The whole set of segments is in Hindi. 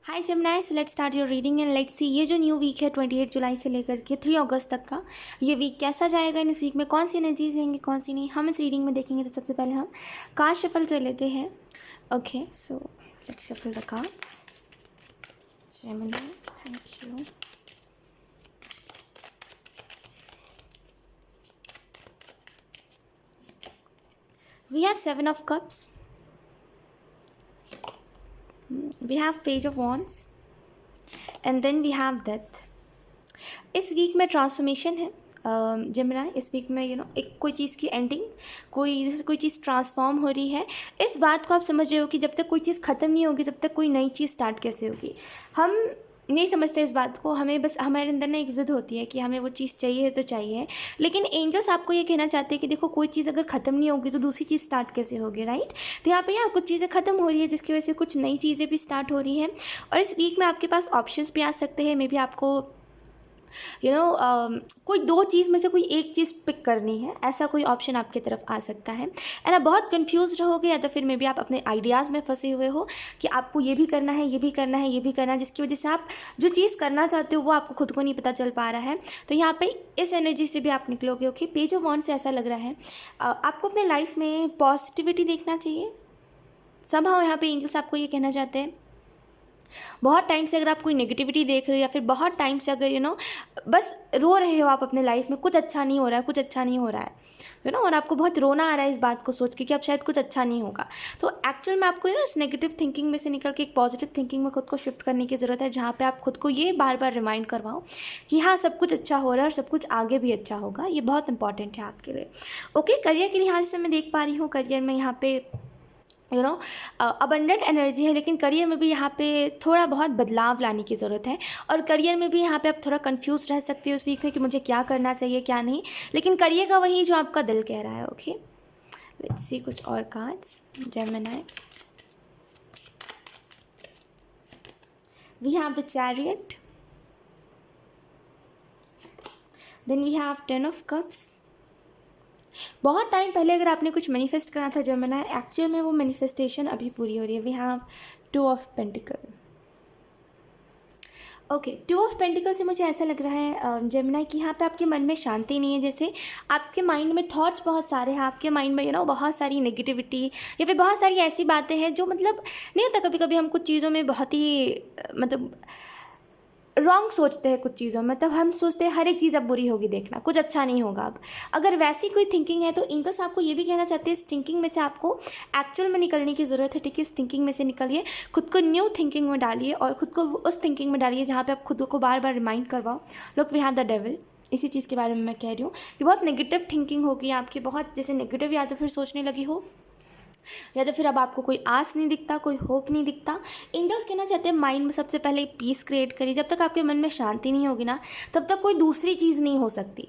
Hi Gemini, so let's start your reading and let's see ये जो न्यू वीक है 28 जुलाई से लेकर के 3 अगस्त तक का ये वीक कैसा जाएगा। इन इस वीक में कौन सी एनर्जीज रहेंगी, कौन सी नहीं, हम इस रीडिंग में देखेंगे। तो सबसे पहले हम कार्ड शफल कर लेते हैं। Okay, so let's shuffle the cards. Gemini, thank you. We have Seven of Cups. We have Page of Wands. And then we have Death. इस वीक में ट्रांसफॉर्मेशन है जेमिनी। इस वीक में एक कोई चीज़ की एंडिंग, कोई चीज़ ट्रांसफॉर्म हो रही है। इस बात को आप समझ रहे हो कि जब तक कोई चीज़ ख़त्म नहीं होगी तब तक कोई नई चीज़ स्टार्ट कैसे होगी। हम नहीं समझते इस बात को। हमें बस हमारे अंदर ना एक ज़िद होती है कि हमें वो चीज़ चाहिए है तो चाहिए। लेकिन एंजल्स आपको ये कहना चाहते हैं कि देखो, कोई चीज़ अगर ख़त्म नहीं होगी तो दूसरी चीज़ स्टार्ट कैसे होगी, राइट। तो यहाँ पे कुछ चीज़ें ख़त्म हो रही है जिसकी वजह से कुछ नई चीज़ें भी स्टार्ट हो रही हैं। और इस वीक में आपके पास ऑप्शंस भी आ सकते हैं। मे बी आपको कोई दो चीज़ में से कोई एक चीज़ पिक करनी है, ऐसा कोई ऑप्शन आपकी तरफ आ सकता है। एंड आप बहुत कंफ्यूज रहोगे, या तो फिर मे बी आप अपने आइडियाज़ में फंसे हुए हो कि आपको ये भी करना है, ये भी करना है, ये भी करना है, जिसकी वजह से आप जो चीज़ करना चाहते हो वो आपको खुद को नहीं पता चल पा रहा है। तो यहाँ पे इस एनर्जी से भी आप निकलोगे। ओके, पेज ऑफ वॉन्ड से ऐसा लग रहा है आपको अपने लाइफ में पॉजिटिविटी देखना चाहिए। समहाउ यहाँ पे एंजल्स आपको ये कहना चाहते हैं, बहुत टाइम से अगर आप कोई नेगेटिविटी देख रहे हो या फिर बहुत टाइम से अगर बस रो रहे हो आप अपने लाइफ में, कुछ अच्छा नहीं हो रहा है, कुछ अच्छा नहीं हो रहा है और आपको बहुत रोना आ रहा है इस बात को सोच के कि अब शायद कुछ अच्छा नहीं होगा। तो एक्चुअल में आपको इस नेगेटिव थिंकिंग में से निकल के एक पॉजिटिव थिंकिंग में खुद को शिफ्ट करने की ज़रूरत है, जहाँ पे आप खुद को ये बार बार रिमाइंड करवाओ कि हाँ, सब कुछ अच्छा हो रहा है और सब कुछ आगे भी अच्छा होगा। ये बहुत इंपॉर्टेंट है आपके लिए। ओके, करियर के लिहाज से मैं देख पा रही हूँ करियर में यहाँ पे अबंडेंट एनर्जी है, लेकिन करियर में भी यहाँ पे थोड़ा बहुत बदलाव लाने की ज़रूरत है। और करियर में भी यहाँ पे आप थोड़ा कंफ्यूज रह सकते हो उस वीक में कि मुझे क्या करना चाहिए क्या नहीं, लेकिन करिए का वही जो आपका दिल कह रहा है। ओके, लेट्स सी कुछ और cards. Gemini, we have the chariot, then we have 10 of cups. बहुत टाइम पहले अगर आपने कुछ मैनिफेस्ट करना था जेमिनी, एक्चुअल में वो मैनिफेस्टेशन अभी पूरी हो रही है। We have 2 of pentacle. Okay, 2 of pentacle से मुझे ऐसा लग रहा है जेमिनी कि यहाँ पे आपके मन में शांति नहीं है। जैसे आपके माइंड में थॉट्स बहुत सारे हैं, आपके माइंड में बहुत सारी नेगेटिविटी या फिर बहुत सारी ऐसी बातें हैं जो मतलब नहीं होता। कभी कभी हम कुछ चीज़ों में बहुत ही मतलब रॉन्ग सोचते हैं कुछ चीज़ों में, मतलब हम सोचते हैं हर एक चीज़ अब बुरी होगी, देखना कुछ अच्छा नहीं होगा अब। अगर वैसी कोई थिंकिंग है तो एंजल्स आपको ये भी कहना चाहते हैं इस थिंकिंग में से आपको एक्चुअल में निकलने की ज़रूरत है। ठीक है, इस थिंकिंग में से निकलिए, खुद को न्यू थिंकिंग में डालिए और खुद को उस थिंकिंग में डालिए जहाँ पे आप खुद को बार बार रिमाइंड करवाओ, look we have the devil. इसी चीज़ के बारे में मैं कह रही हूँ कि बहुत नेगेटिव थिंकिंग होगी आपकी, बहुत जैसे नेगेटिव या तो फिर सोचने लगी हो, या तो फिर अब आपको कोई आस नहीं दिखता, कोई होप नहीं दिखता। एंजल्स कहना चाहते हैं माइंड में सबसे पहले पीस क्रिएट करिए। जब तक आपके मन में शांति नहीं होगी ना, तब तक कोई दूसरी चीज़ नहीं हो सकती।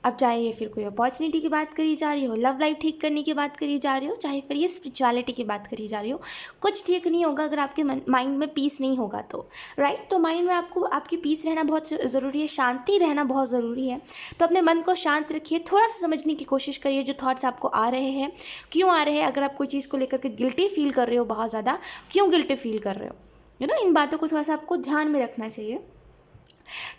अब चाहे ये फिर कोई अपॉर्चुनिटी की बात करी जा रही हो, लव लाइफ ठीक करने की बात करी जा रही हो, चाहे फिर ये स्पिरिचुअलिटी की बात करी जा रही हो, कुछ ठीक नहीं होगा अगर आपके माइंड में पीस नहीं होगा तो, राइट। तो माइंड में आपको आपकी पीस रहना बहुत ज़रूरी है, शांति रहना बहुत ज़रूरी है। तो अपने मन को शांत रखिए, थोड़ा सा समझने की कोशिश करिए जो थॉट्स आपको आ रहे हैं, क्यों आ रहे हैं। अगर आप कोई चीज़ को लेकर के गिल्टी फील कर रहे हो, बहुत ज़्यादा क्यों गिल्टी फील कर रहे हो, इन बातों को थोड़ा सा आपको ध्यान में रखना चाहिए।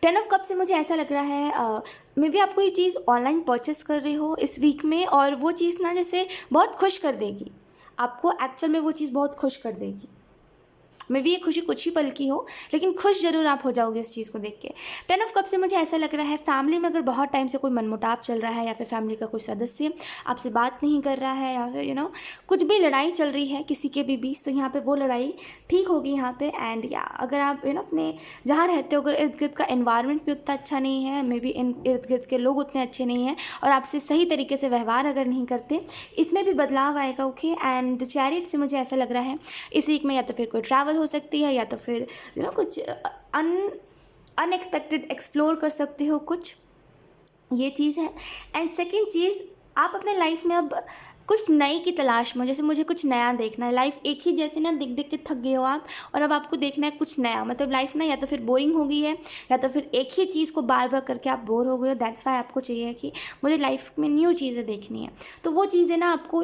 10 ऑफ कप से मुझे ऐसा लग रहा है मे बी आप कोई चीज़ ऑनलाइन परचेस कर रहे हो इस वीक में, और वो चीज़ ना जैसे बहुत खुश कर देगी आपको। एक्चुअल में वो चीज़ बहुत खुश कर देगी। मे बी ये खुशी कुछ ही पल की हो, लेकिन खुश जरूर आप हो जाओगे इस चीज़ को देख के। 10 ऑफ कप से मुझे ऐसा लग रहा है फैमिली में अगर बहुत टाइम से कोई मनमुटाव चल रहा है, या फिर फैमिली का कोई सदस्य आपसे बात नहीं कर रहा है, या फिर कुछ भी लड़ाई चल रही है किसी के भी बीच, तो यहाँ पे वो लड़ाई ठीक होगी यहाँ पे। एंड या अगर आप अपने जहाँ रहते हो, अगर इर्द गिर्द का एनवायरनमेंट भी उतना अच्छा नहीं है, मे बी इर्द गिर्द के लोग उतने अच्छे नहीं हैं और आपसे सही तरीके से व्यवहार अगर नहीं करते, इसमें भी बदलाव आएगा। ओके, एंड चैरिट से मुझे ऐसा लग रहा है इस वीक में या तो फिर कोई ट्रैवल हो सकती है, या तो फिर कुछ अनएक्सपेक्टेड एक्सप्लोर कर सकते हो कुछ, ये चीज़ है। एंड सेकेंड चीज़, आप अपने लाइफ में अब कुछ नई की तलाश में, जैसे मुझे कुछ नया देखना है। लाइफ एक ही जैसे ना देख देख के थक गए हो आप, और अब आपको देखना है कुछ नया। मतलब लाइफ ना या तो फिर बोरिंग हो गई है, या तो फिर एक ही चीज़ को बार बार करके आप बोर हो गए हो। दैट्स वाई आपको चाहिए कि मुझे लाइफ में न्यू चीज़ें देखनी है। तो वो चीज़ें ना आपको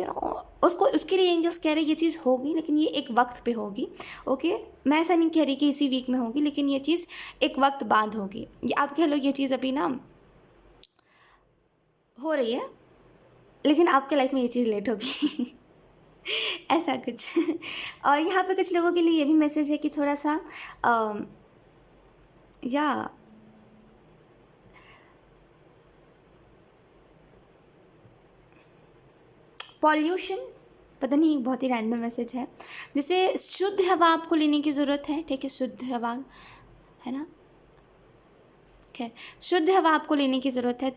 उसको उसके लिए एंजल्स कह रहे हैं ये चीज़ होगी, लेकिन ये एक वक्त पे होगी। ओके, मैं ऐसा नहीं कह रही कि इसी वीक में होगी, लेकिन ये चीज़ एक वक्त बाद होगी। ये आप कह लो ये चीज़ अभी ना हो रही है, लेकिन आपके लाइफ में ये चीज़ लेट होगी। ऐसा कुछ। और यहाँ पे कुछ लोगों के लिए ये भी मैसेज है कि थोड़ा सा अम, या पॉल्यूशन, पता नहीं, बहुत ही रैंडम मैसेज है। जैसे शुद्ध हवा आपको लेने की ज़रूरत है, ठीक है, शुद्ध हवा है ना। खैर, शुद्ध हवा आपको लेने की ज़रूरत है।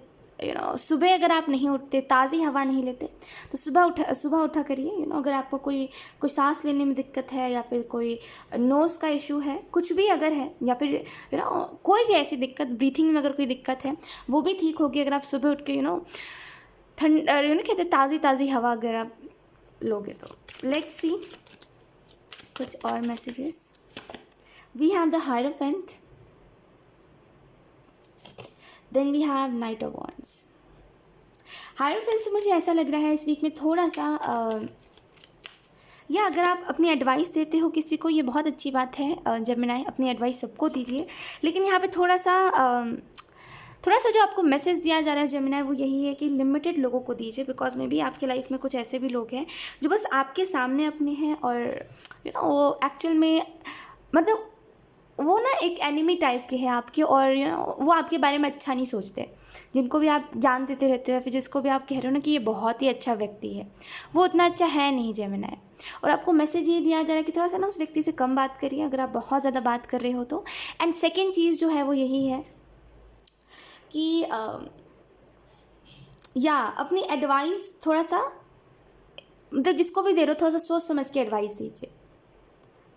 सुबह अगर आप नहीं उठते, ताज़ी हवा नहीं लेते, तो सुबह उठा करिए। अगर आपको कोई कोई सांस लेने में दिक्कत है, या फिर कोई नोज़ का इशू है, कुछ भी अगर है, या फिर कोई भी ऐसी दिक्कत, ब्रीथिंग में अगर कोई दिक्कत है, वो भी ठीक होगी अगर आप सुबह उठ के ठंड कहते हैं ताज़ी ताज़ी हवा अगर आप लोगे तो। लेट्स सी कुछ और messages. We have the hierophant, then we have knight of wands. Hierophant से मुझे ऐसा लग रहा है इस वीक में थोड़ा सा या अगर आप अपनी एडवाइस देते हो किसी को, ये बहुत अच्छी बात है। जेमिनी, अपनी एडवाइस सबको दीजिए, लेकिन यहाँ पे थोड़ा सा जो आपको मैसेज दिया जा रहा है जेमिनी, वो यही है कि लिमिटेड लोगों को दीजिए। बिकॉज मे बी आपकी लाइफ में कुछ ऐसे भी लोग हैं जो बस आपके सामने अपने हैं, और वो एक्चुअल में मतलब वो ना एक एनिमी टाइप के हैं आपके, और वो आपके बारे में अच्छा नहीं सोचते। जिनको भी आप जान देते रहते हो, या फिर जिसको भी आप कह रहे हो ना कि ये बहुत ही अच्छा व्यक्ति है, वो उतना अच्छा है नहीं जेमिनी। और आपको मैसेज ये दिया जा रहा है कि थोड़ा सा ना उस व्यक्ति से कम बात करिए अगर आप बहुत ज़्यादा बात कर रहे हो तो। एंड सेकेंड चीज़ जो है वो यही है कि या अपनी एडवाइस थोड़ा सा, मतलब जिसको भी दे रहे हो थोड़ा सा सोच समझ के एडवाइस दीजिए।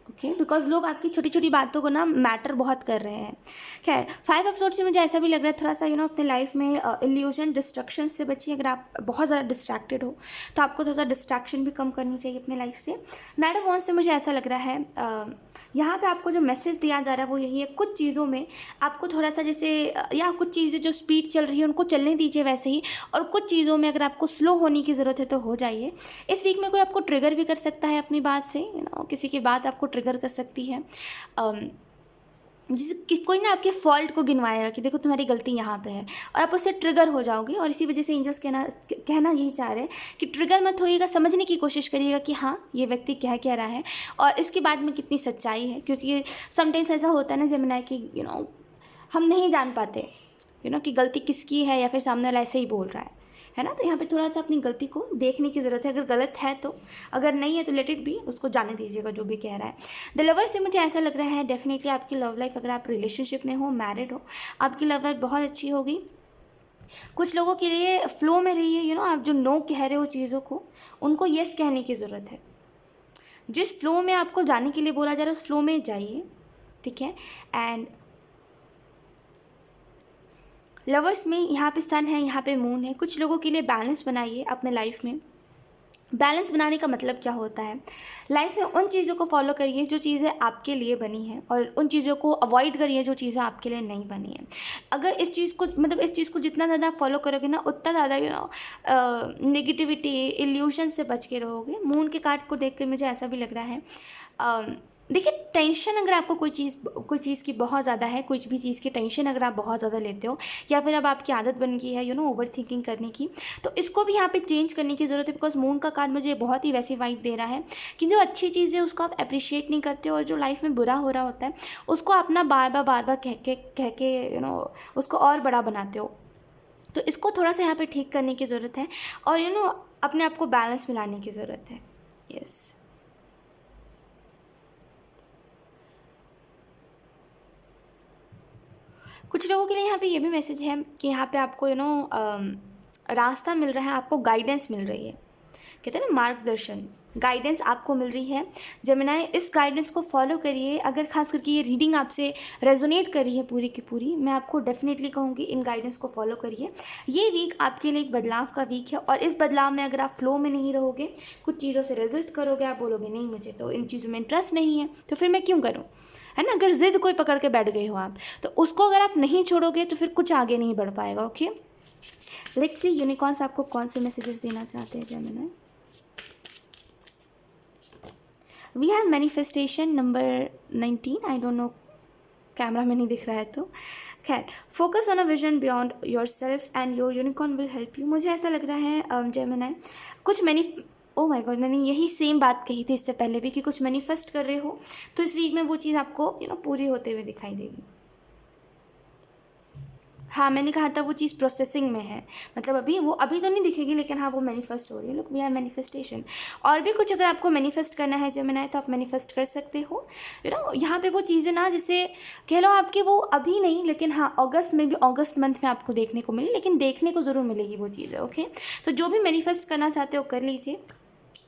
ओके, बिकॉज लोग आपकी छोटी छोटी बातों को ना मैटर बहुत कर रहे हैं। खैर, 5 ऑफ सोर्ड्स से मुझे ऐसा भी लग रहा है थोड़ा सा अपने लाइफ में इल्यूजन, डिस्ट्रक्शन से बचिए। अगर आप बहुत ज़्यादा डिस्ट्रैक्टेड हो तो आपको थोड़ा सा डिस्ट्रैक्शन भी कम करनी चाहिए अपने लाइफ से। नाइट ऑफ वॉन्ड्स से मुझे ऐसा लग रहा है यहाँ पे आपको जो मैसेज दिया जा रहा है वो यही है, कुछ चीज़ों में आपको थोड़ा सा जैसे या कुछ चीज़ें जो स्पीड चल रही है उनको चलने दीजिए वैसे ही, और कुछ चीज़ों में अगर आपको स्लो होने की ज़रूरत है तो हो जाइए। इस वीक में कोई आपको ट्रिगर भी कर सकता है अपनी बात से, किसी की बात आपको ट्रिगर कर सकती है। कोई ना आपके फॉल्ट को गिनवाएगा कि देखो तुम्हारी गलती यहाँ पे है, और आप उससे ट्रिगर हो जाओगे। और इसी वजह से एंजल्स कहना यही चाह रहे हैं कि ट्रिगर मत होइएगा, समझने की कोशिश करिएगा कि हाँ ये व्यक्ति क्या रहा है और इसके बाद में कितनी सच्चाई है। क्योंकि समटाइम्स ऐसा होता है ना जेमिनी कि हम नहीं जान पाते कि गलती किसकी है, या फिर सामने वाला ऐसे ही बोल रहा है ना। तो यहाँ पे थोड़ा सा अपनी गलती को देखने की ज़रूरत है। अगर गलत है तो, अगर नहीं है तो लेट इट बी, उसको जाने दीजिएगा जो भी कह रहा है। द लवर से मुझे ऐसा लग रहा है डेफिनेटली आपकी लव लाइफ, अगर आप रिलेशनशिप में हो, मैरिड हो, आपकी लव लाइफ बहुत अच्छी होगी। कुछ लोगों के लिए फ्लो में रही है, आप जो नो कह रहे हो चीज़ों को, उनको येस कहने की ज़रूरत है। जिस फ्लो में आपको जाने के लिए बोला जा रहा है उस फ्लो में जाइए, ठीक है। एंड लवर्स में यहाँ पे सन है, यहाँ पे मून है। कुछ लोगों के लिए बैलेंस बनाइए अपने लाइफ में। बैलेंस बनाने का मतलब क्या होता है, लाइफ में उन चीज़ों को फॉलो करिए जो चीज़ें आपके लिए बनी हैं, और उन चीज़ों को अवॉइड करिए जो चीज़ें आपके लिए नहीं बनी हैं। अगर इस चीज़ को जितना ज़्यादा फॉलो करोगे ना, उतना ज़्यादा नेगेटिविटी, इल्यूशन से बच के रहोगे। मून के कार्ड को देख के मुझे ऐसा भी लग रहा है देखिए, टेंशन अगर आपको कोई चीज़ की बहुत ज़्यादा है, कुछ भी चीज़ की टेंशन अगर आप बहुत ज़्यादा लेते हो, या फिर अब आपकी आदत बन गई है ओवर थिंकिंग करने की, तो इसको भी यहाँ पे चेंज करने की ज़रूरत है। बिकॉज मून का कार्ड मुझे बहुत ही वैसी वाइब दे रहा है कि जो अच्छी चीज़ है उसको आप अप्रिशिएट नहीं करते हो, और जो लाइफ में बुरा हो रहा होता है उसको अपना बार बार कह के उसको और बड़ा बनाते हो। तो इसको थोड़ा सा यहाँ पर ठीक करने की ज़रूरत है, और अपने आप को बैलेंस में लाने की ज़रूरत है। यस, कुछ लोगों के लिए यहाँ पे ये भी मैसेज है कि यहाँ पे आपको रास्ता मिल रहा है, आपको गाइडेंस मिल रही है, कहते हैं ना मार्गदर्शन। गाइडेंस आपको मिल रही है जेमिनी, इस गाइडेंस को फॉलो करिए। अगर खास करके ये रीडिंग आपसे रेजोनेट कर रही है पूरी की पूरी, मैं आपको डेफिनेटली कहूँगी इन गाइडेंस को फॉलो करिए। ये वीक आपके लिए एक बदलाव का वीक है, और इस बदलाव में अगर आप फ्लो में नहीं रहोगे, कुछ चीज़ों से रेजिस्ट करोगे, आप बोलोगे नहीं मुझे तो इन चीज़ों में इंटरेस्ट नहीं है, तो फिर मैं क्यों करूँ, है ना। अगर जिद कोई पकड़ के बैठ गए हो आप, तो उसको अगर आप नहीं छोड़ोगे तो फिर कुछ आगे नहीं बढ़ पाएगा। ओके, लेट्स सी यूनिकॉर्न्स आपको कौन से मैसेजेस देना चाहते हैं Gemini. We have manifestation number 19, I don't know, camera में नहीं दिख रहा है तो खैर। Focus on a vision beyond yourself and your unicorn will help you. मुझे ऐसा लग रहा है जेमिनी कुछ ओ माय गॉड, मैंने यही सेम बात कही थी इससे पहले भी कि कुछ मैनिफेस्ट कर रहे हो, तो इस वीक में वो चीज़ आपको पूरी होते हुए दिखाई देगी। हाँ, मैंने कहा था वो चीज़ प्रोसेसिंग में है, मतलब अभी तो नहीं दिखेगी, लेकिन हाँ वो मैनिफेस्ट हो रही है। Look, we are manifestation. और भी कुछ अगर आपको मैनिफेस्ट करना है जेमिनी, तो आप मैनिफेस्ट कर सकते हो। यहाँ पे वो चीज़ें ना, जैसे कह लो आपकी वो अभी नहीं, लेकिन हाँ अगस्त में भी, अगस्त मंथ में आपको देखने को मिली, लेकिन देखने को ज़रूर मिलेगी वो चीज़ें। ओके, तो जो भी मैनिफेस्ट करना चाहते हो कर लीजिए।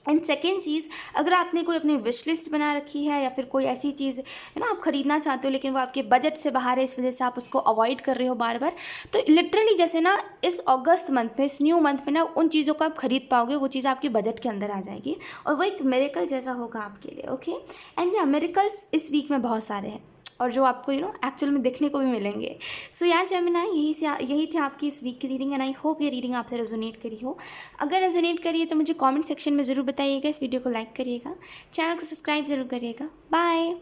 एंड सेकेंड चीज़, अगर आपने कोई अपनी विश लिस्ट बना रखी है, या फिर कोई ऐसी चीज़ आप ख़रीदना चाहते हो, लेकिन वो आपके बजट से बाहर है, इस वजह से आप उसको अवॉइड कर रहे हो बार बार, तो लिटरली जैसे ना इस अगस्त मंथ में, इस न्यू मंथ में ना उन चीज़ों को आप खरीद पाओगे, वो चीज़ आपके बजट के अंदर आ जाएगी, और वो एक मिरेकल जैसा होगा आपके लिए। ओके, एंड या मिरेकल्स इस वीक में बहुत सारे हैं, और जो आपको एक्चुअल में देखने को भी मिलेंगे। सो यार जेमिनी, यही थी आपकी इस वीक की रीडिंग, एंड आई होप ये रीडिंग आपसे रेजोनेट करी हो। अगर रेजोनेट करी है तो मुझे कमेंट सेक्शन में ज़रूर बताइएगा, इस वीडियो को लाइक करिएगा, चैनल को सब्सक्राइब ज़रूर करिएगा। बाय।